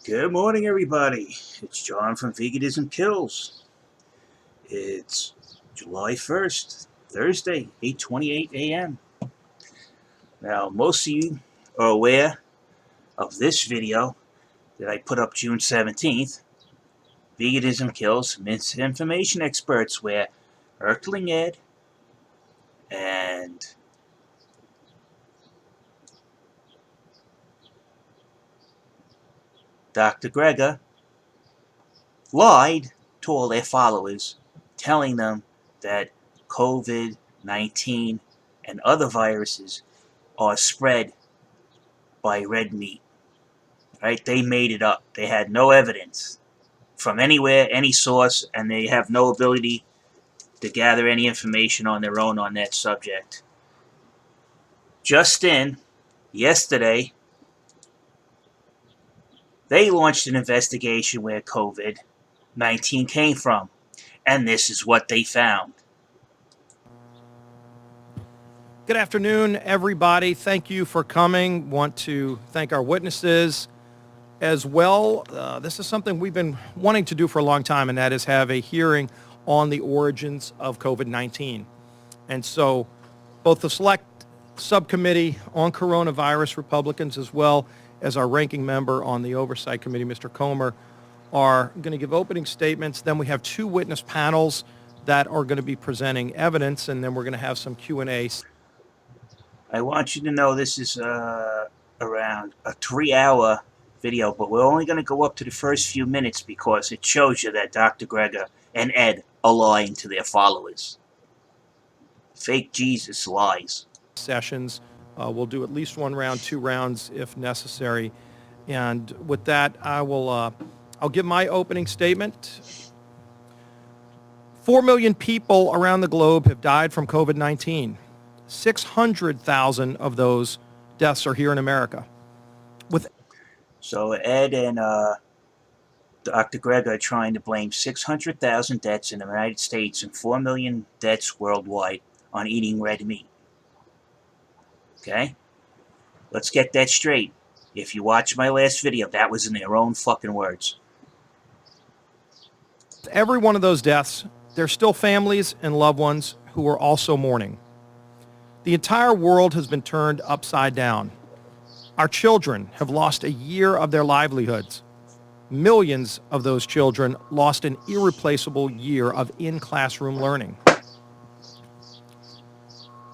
Good morning, everybody. It's John from Veganism KILLS. It's July 1st, Thursday, 8:28 a.m. Now, most of you are aware of this video that I put up June 17th. Veganism KILLS misinformation experts, where Ertling Ed and Dr. Greger lied to all their followers, telling them that COVID-19 and other viruses are spread by red meat. Right? They made it up. They had no evidence from anywhere, any source, and they have no ability to gather any information on their own on that subject. Just yesterday, they launched an investigation where COVID-19 came from, and this is what they found. Good afternoon, everybody. Thank you for coming. Want to thank our witnesses as well. This is something we've been wanting to do for a long time, and that is have a hearing on the origins of COVID-19. And so both the select subcommittee on coronavirus, Republicans, as well as our ranking member on the oversight committee, Mr. Comer, are going to give opening statements. Then we have two witness panels that are going to be presenting evidence, and then we're going to have some Q&A. I want you to know this is around a 3-hour video, but we're only going to go up to the first few minutes because it shows you that Dr. Greger and Ed are lying to their followers. Fake Jesus lies. Sessions. We'll do at least one round, 2 rounds if necessary. And with that, I'll give my opening statement. 4 million people around the globe have died from COVID-19. 600,000 of those deaths are here in America. So Ed and Dr. Greger are trying to blame 600,000 deaths in the United States and 4 million deaths worldwide on eating red meat. Okay? Let's get that straight. If you watch my last video, that was in their own fucking words. Every one of those deaths, there's still families and loved ones who are also mourning. The entire world has been turned upside down. Our children have lost a year of their livelihoods. Millions of those children lost an irreplaceable year of in-classroom learning.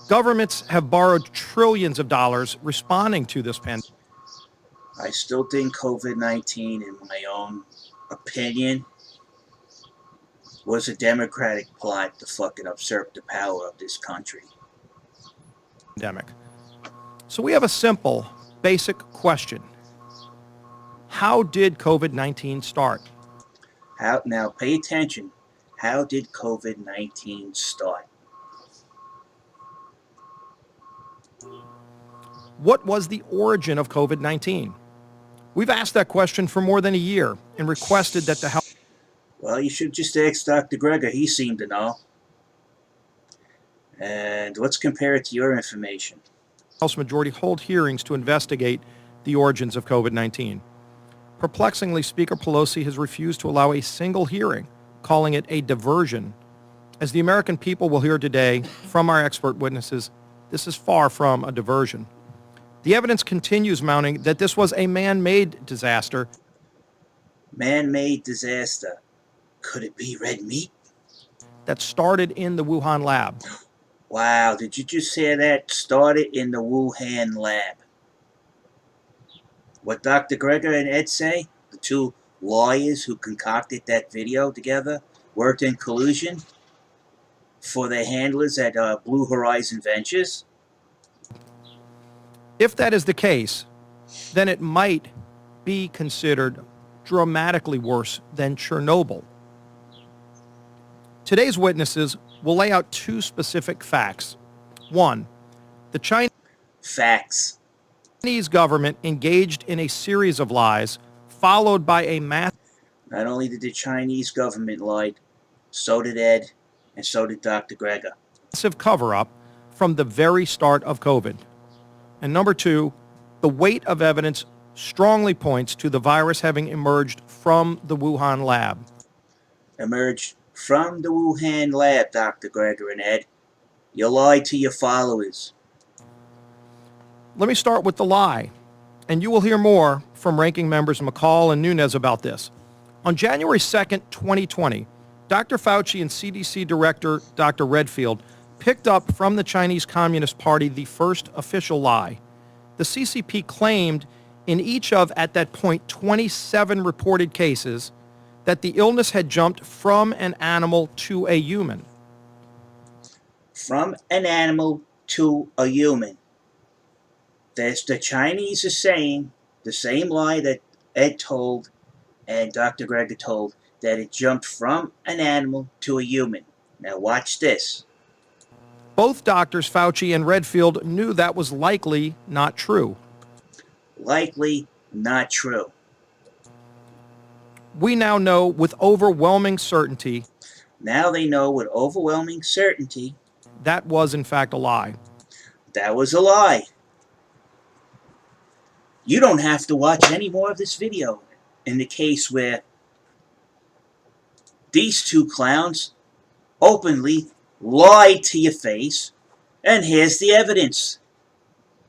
Governments have borrowed trillions of dollars responding to this pandemic. I still think COVID-19, in my own opinion, was a Democratic plot to fucking usurp the power of this country. So we have a simple, basic question. How did COVID-19 start? Now pay attention. How did COVID-19 start? What was the origin of COVID-19? We've asked that question for more than a year and requested that the House... Well, you should just ask Dr. Greger. He seemed to know. And let's compare it to your information. House majority hold hearings to investigate the origins of COVID-19. Perplexingly, Speaker Pelosi has refused to allow a single hearing, calling it a diversion. As the American people will hear today from our expert witnesses, this is far from a diversion. The evidence continues mounting that this was a man-made disaster. Man-made disaster. Could it be red meat? That started in the Wuhan lab. Wow, did you just hear that? Started in the Wuhan lab. What Dr. Greger and Ed say, the two lawyers who concocted that video together, worked in collusion for their handlers at Blue Horizon Ventures? If that is the case, then it might be considered dramatically worse than Chernobyl. Today's witnesses will lay out two specific facts. One, the Chinese government engaged in a series of lies, followed by a massive... Not only did the Chinese government lie, so did Ed, and so did Dr. Greger. ...massive cover-up from the very start of COVID. And number two, the weight of evidence strongly points to the virus having emerged from the Wuhan lab. Emerged from the Wuhan lab, Dr. Greger and Ed. You lied to your followers. Let me start with the lie, and you will hear more from ranking members McCall and Nunes about this. On January 2nd, 2020, Dr. Fauci and CDC Director Dr. Redfield picked up from the Chinese Communist Party the first official lie. The CCP claimed in each of, at that point, 27 reported cases that the illness had jumped from an animal to a human. From an animal to a human. The Chinese are saying the same lie that Ed told and Dr. Greger told, that it jumped from an animal to a human. Now watch this. Both doctors, Fauci and Redfield, knew that was likely not true. Likely not true. We now know with overwhelming certainty Now they know with overwhelming certainty that was in fact a lie. that was a lie. You don't have to watch any more of this video in the case where these two clowns openly lied to your face, and here's the evidence.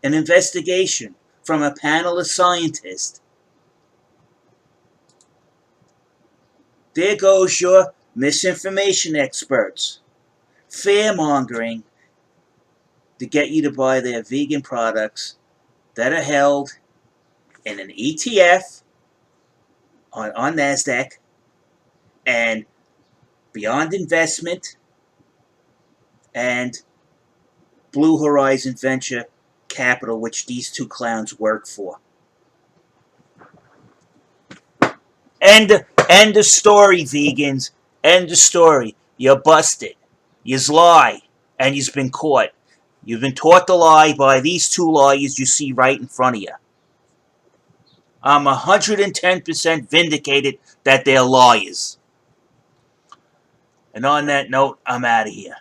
An investigation from a panel of scientists. There goes your misinformation experts, fear-mongering to get you to buy their vegan products that are held in an ETF on NASDAQ and Beyond Investment and Blue Horizon Venture Capital, which these two clowns work for. End of story, vegans. End of story. You're busted. You's lie. And you've been caught. You've been taught to lie by these two liars you see right in front of you. I'm 110% vindicated that they're liars. And on that note, I'm out of here.